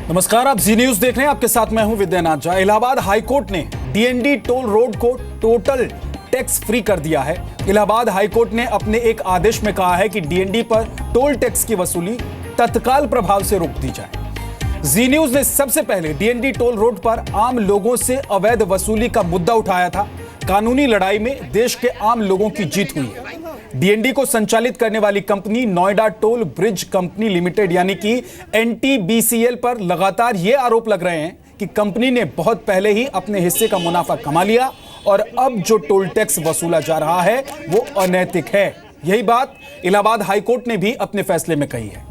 नमस्कार, आप जी न्यूज देख रहे हैं। आपके साथ मैं हूं विद्यानाथ झा। इलाहाबाद हाईकोर्ट ने डीएनडी टोल रोड को टोटल टैक्स फ्री कर दिया है। इलाहाबाद हाईकोर्ट ने अपने एक आदेश में कहा है कि डीएनडी पर टोल टैक्स की वसूली तत्काल प्रभाव से रोक दी जाए। जी न्यूज ने सबसे पहले डीएनडी टोल रोड पर आम लोगों से अवैध वसूली का मुद्दा उठाया था। कानूनी लड़ाई में देश के आम लोगों की जीत हुई है। डीएनडी को संचालित करने वाली company Noida toll bridge company limited यानी कि एनटीबीसीएल पर लगातार ये आरोप लग रहे हैं कि कंपनी ने बहुत पहले ही अपने हिस्से का मुनाफा कमा लिया और अब जो टोल टैक्स वसूला जा रहा है वो अनैतिक है। यही बात इलाहाबाद हाईकोर्ट ने भी अपने फैसले में कही है।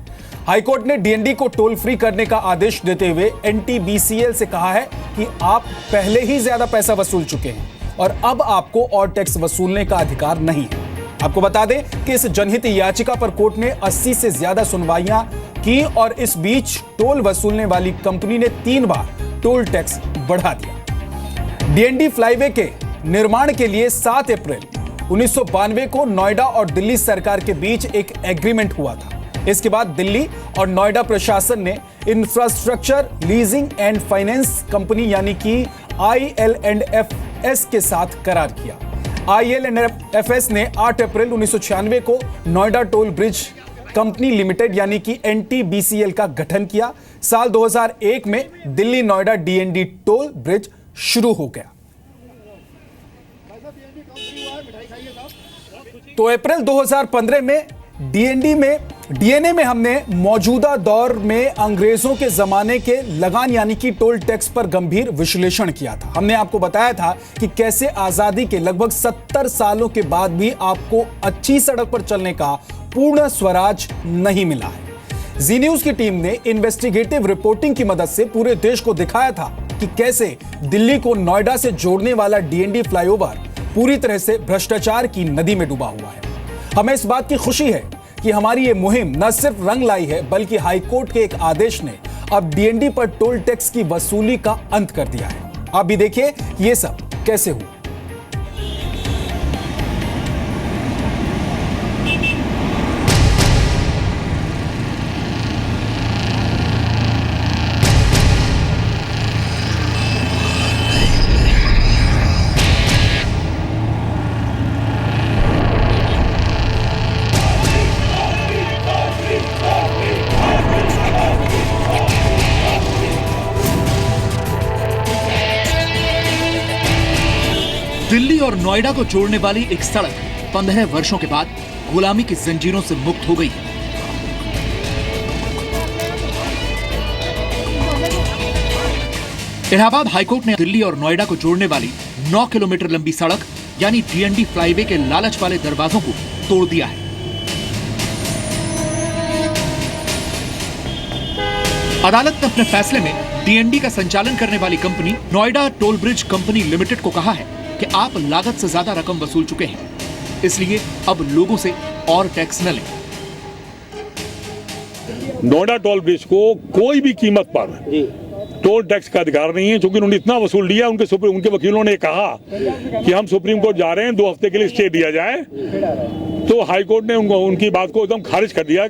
हाईकोर्ट ने डीएनडी को टोल फ्री करने का आदेश देते हुए एनटीबीसीएल से कहा है कि आप पहले ही ज्यादा पैसा वसूल चुके हैं और अब आपको और टैक्स वसूलने का अधिकार नहीं है। आपको बता दें कि इस जनहित याचिका पर कोर्ट ने 80 से ज्यादा सुनवाइयां की और इस बीच टोल वसूलने वाली कंपनी ने 3 बार टोल टैक्स बढ़ा दिया। डीएनडी फ्लाईवे के निर्माण के लिए 7 अप्रैल 1992 को नोएडा और दिल्ली सरकार के बीच एक एग्रीमेंट हुआ था। इसके बाद दिल्ली और नोएडा प्रशासन ने infrastructure leasing and finance company यानी कि IL&FS के साथ करार किया। IL&FS ने 8 अप्रैल 1996 को Noida toll bridge company limited यानी कि एनटीबीसीएल का गठन किया। साल 2001 में Delhi Noida DND toll bridge शुरू हो गया। तो अप्रैल 2015 में डीएनए में हमने मौजूदा दौर में अंग्रेजों के जमाने के लगान यानी कि टोल टैक्स पर गंभीर विश्लेषण किया था। हमने आपको बताया था कि कैसे आजादी के लगभग 70 सालों के बाद भी आपको अच्छी सड़क पर चलने का पूर्ण स्वराज नहीं मिला है। जी न्यूज की टीम ने इन्वेस्टिगेटिव रिपोर्टिंग की मदद से पूरे देश को दिखाया था कि कैसे दिल्ली को नोएडा से जोड़ने वाला डीएनडी फ्लाईओवर पूरी तरह से भ्रष्टाचार की नदी में डूबा हुआ है। हमें इस बात की खुशी है कि हमारी ये मुहिम न सिर्फ रंग लाई है बल्कि हाईकोर्ट के एक आदेश ने अब डीएनडी पर टोल टैक्स की वसूली का अंत कर दिया है। आप भी देखिए कि ये सब कैसे हुआ। दिल्ली और नोएडा को जोड़ने वाली एक सड़क 15 वर्षों के बाद गुलामी की जंजीरों से मुक्त हो गई। इलाहाबाद हाईकोर्ट ने दिल्ली और नोएडा को जोड़ने वाली 9 किलोमीटर लंबी सड़क यानी डीएनडी फ्लाईवे के लालच वाले दरवाजों को तोड़ दिया है। अदालत ने अपने फैसले में डीएनडी का संचालन करने वाली company Noida toll bridge company limited को कहा है कि आप लागत से ज्यादा रकम वसूल चुके हैं, इसलिए अब लोगों से और टैक्स न लें। नोएडा टोल ब्रिज को कोई भी कीमत पर टोल टैक्स का अधिकार नहीं है, क्योंकि उन्होंने इतना वसूल लिया। उनके वकीलों ने कहा कि हम सुप्रीम कोर्ट जा रहे हैं, 2 हफ्ते के लिए स्टे दिया जाए, तो हाईकोर्ट ने उनकी बात को एकदम खारिज कर दिया।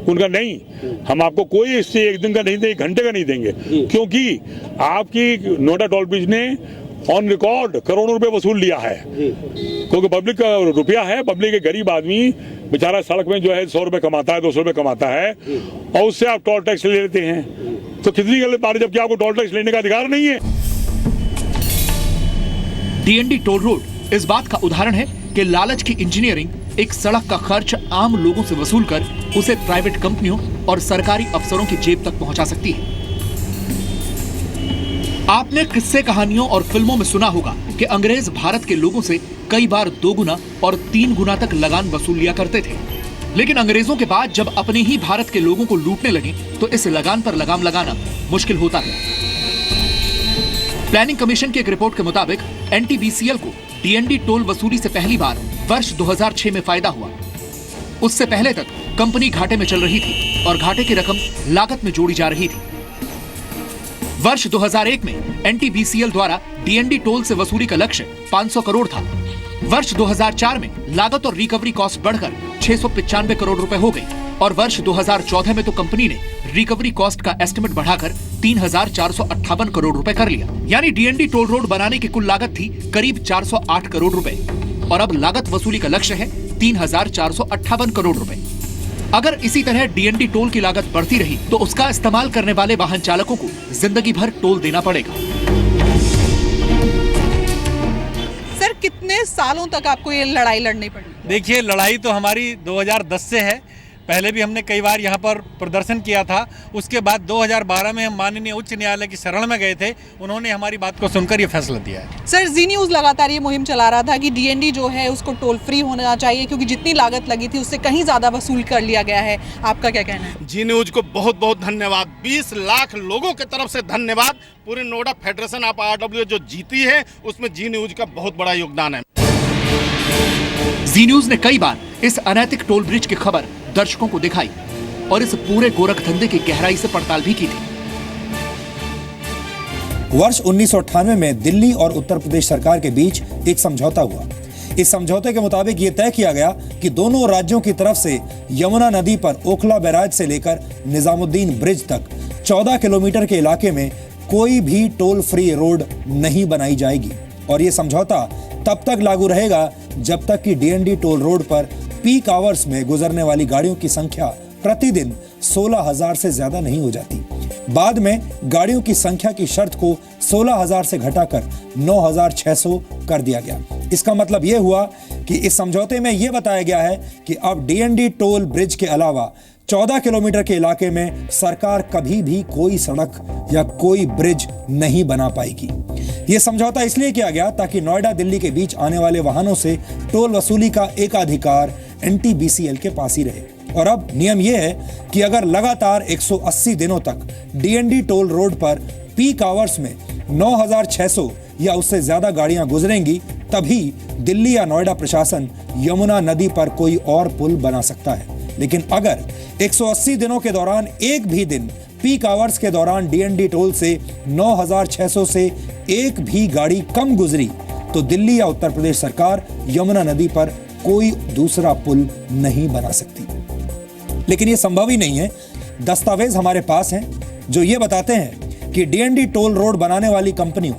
उनका नहीं, हम आपको कोई स्टे 1 दिन का नहीं देंगे, 1 घंटे का नहीं देंगे, क्योंकि आपकी नोएडा टोल ब्रिज ने ऑन रिकॉर्ड करोड़ों रुपए वसूल लिया है, क्योंकि पब्लिक का रुपया है। पब्लिक के गरीब आदमी बेचारा सड़क में जो है 100 रुपए कमाता है, 200 रुपए कमाता है और उससे आप टोल टैक्स ले लेते हैं, तो कितनी गलत बात है, जबकि आपको टोल टैक्स लेने का अधिकार नहीं है। डीएनडी टोल रोड इस बात का उदाहरण है कि लालच की इंजीनियरिंग एक सड़क का खर्च आम लोगों से वसूल कर उसे प्राइवेट कंपनियों और सरकारी अफसरों की जेब तक पहुंचा सकती है। आपने किस्से कहानियों और फिल्मों में सुना होगा कि अंग्रेज भारत के लोगों से कई बार 2 गुना और 3 गुना तक लगान वसूल लिया करते थे, लेकिन अंग्रेजों के बाद जब अपने ही भारत के लोगों को लूटने लगे तो इस लगान पर लगाम लगाना मुश्किल होता है। प्लानिंग कमीशन की एक रिपोर्ट के मुताबिक एनटीबीसीएल को डीएनडी टोल वसूली से पहली बार वर्ष 2006 में फायदा हुआ। उससे पहले तक कंपनी घाटे में चल रही थी और घाटे की रकम लागत में जोड़ी जा रही थी। वर्ष 2001 में एनटीबीसीएल द्वारा डीएनडी टोल से वसूली का लक्ष्य 500 करोड़ था। वर्ष 2004 में लागत और रिकवरी कॉस्ट बढ़कर 695 करोड़ रुपए हो गई और वर्ष 2014 में तो कंपनी ने रिकवरी कॉस्ट का एस्टिमेट बढ़ाकर 3,458 करोड़ रुपए कर लिया। यानी डीएनडी टोल रोड बनाने की कुल लागत थी करीब 408 करोड़ रुपए और अब लागत वसूली का लक्ष्य है 3,458 करोड़ रुपए। अगर इसी तरह डीएनडी टोल की लागत बढ़ती रही तो उसका इस्तेमाल करने वाले वाहन चालकों को जिंदगी भर टोल देना पड़ेगा। सर, कितने सालों तक आपको ये लड़ाई लड़नी पड़ी? देखिए, लड़ाई तो हमारी 2010 से है। पहले भी हमने कई बार यहाँ पर प्रदर्शन किया था। उसके बाद 2012 में हम माननीय उच्च न्यायालय की शरण में गए थे। उन्होंने हमारी बात को सुनकर ये फैसला दिया है। सर, जी न्यूज़ लगातार ये मुहिम चला रहा था कि डीएनडी जो है उसको टोल फ्री होना चाहिए क्योंकि जितनी लागत लगी थी उससे कहीं ज़्यादा वसूल कर लिया गया है। आपका क्या कहना है? जी न्यूज़ को बहुत बहुत धन्यवाद। 20 लाख लोगों की तरफ से धन्यवाद। पूरी नोएडा फेडरेशन ऑफ आरडब्ल्यू जो जीती है उसमें जी न्यूज़ का बहुत बड़ा योगदान है। जी न्यूज़ ने कई बार इस अनैतिक टोल ब्रिज की खबर दर्शकों को दिखाई और इस पूरे गोरख धंधे की गहराई से पड़ताल भी की थी। वर्ष 1998 में दिल्ली और उत्तर प्रदेश सरकार के बीच एक समझौता हुआ। इस समझौते के मुताबिक यह तय किया गया कि दोनों राज्यों की तरफ से यमुना नदी पर ओखला बैराज से लेकर निजामुद्दीन ब्रिज तक 14 किलोमीटर के इलाके में कोई भी टोल फ्री रोड नहीं बनाई जाएगी और यह समझौता तब तक लागू रहेगा जब तक कि डीएनडी टोल रोड पर पीक आवर्स में गुजरने वाली गाड़ियों की संख्या प्रतिदिन 16,000 से ज्यादा नहीं हो जाती। बाद में गाड़ियों की संख्या की शर्त को 16,000 से घटाकर 9,600 कर दिया गया। इसका मतलब यह हुआ कि इस समझौते में यह बताया गया है कि अब डीएनडी टोल ब्रिज के अलावा 14 किलोमीटर के इलाके में सरकार कभी भी कोई सड़क या कोई ब्रिज नहीं बना पाएगी। यह समझौता इसलिए किया गया ताकि नोएडा दिल्ली के बीच आने वाले वाहनों से टोल वसूली का एकाधिकार एनटीबीसीएल के पास ही रहे। और अब नियम यह है कि अगर लगातार 180 दिनों तक डीएनडी टोल रोड पर पीक आवर्स में 9,600 या उससे ज्यादा गाड़ियां गुजरेंगी तभी दिल्ली या नोएडा प्रशासन यमुना नदी पर कोई और पुल बना सकता है। लेकिन अगर 180 दिनों के दौरान एक भी दिन पीक आवर्स के दौरान डीएनडी टोल से 9,600 से एक भी गाड़ी कम गुजरी तो दिल्ली या उत्तर प्रदेश सरकार यमुना नदी पर कोई दूसरा पुल नहीं बना सकती। लेकिन यह संभव ही नहीं है। दस्तावेज हमारे पास हैं जो ये बताते हैं कि डीएनडी टोल रोड बनाने वाली कंपनियों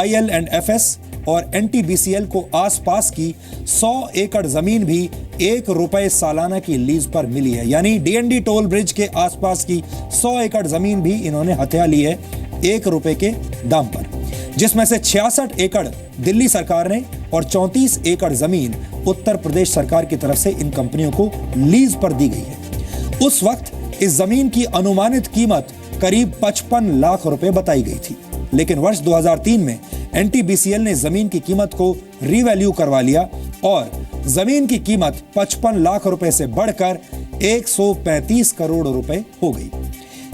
IL&FS और एनटीबीसीएल को आसपास की 100 एकड़ जमीन भी ₹1 सालाना की लीज पर मिली है। यानी डीएनडी टोल ब्रिज के आसपास की 100 एकड़ जमीन भी इन्होंने हथिया ली है ₹1 के दाम पर, जिसमें से 66 एकड़ दिल्ली सरकार ने और 34 एकड़ जमीन उत्तर प्रदेश सरकार की तरफ से इन कंपनियों को लीज पर दी गई है। उस वक्त इस जमीन की अनुमानित कीमत करीब 55 लाख रुपए बताई गई थी, लेकिन वर्ष 2003 में एनटीबीसीएल ने जमीन की कीमत को रीवैल्यू करवा लिया और जमीन की कीमत 55 लाख रुपए से बढ़कर 135 करोड़ रुपए हो गई।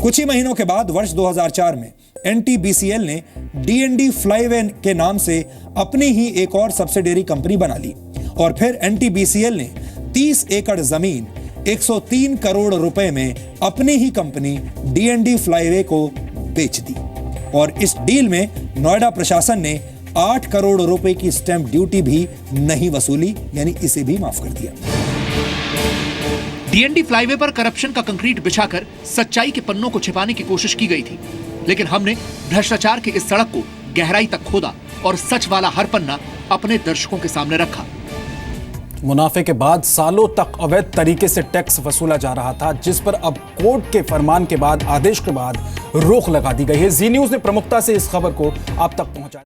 कुछ ही महीनों के बाद वर्ष 2004 में एनटीबीसीएल ने डीएनडी फ्लाईवे के नाम से अपनी ही एक और सब्सिडियरी कंपनी बना ली और फिर एनटीबीसीएल ने 30 एकड़ जमीन 103 करोड़ रुपए में अपनी ही कंपनी डीएनडी फ्लाईवे को बेच दी और इस डील में नोएडा प्रशासन ने 8 करोड़ रुपए की स्टैंप ड्यूटी भी नहीं वसूली, यानी इसे भी माफ कर दिया। डीएनडी फ्लाईवे पर करप्शन का कंक्रीट बिछाकर सच्चाई के पन्नों को छिपाने की कोशिश की गई थी, लेकिन हमने भ्रष्टाचार की इस सड़क को गहराई तक खोदा और सच वाला हर पन्ना अपने दर्शकों के सामने रखा। मुनाफे के बाद सालों तक अवैध तरीके से टैक्स वसूला जा रहा था, जिस पर अब कोर्ट के फरमान के बाद, आदेश के बाद रोक लगा दी गई है। जी न्यूज़ ने प्रमुखता से इस खबर को आप तक पहुंचाया।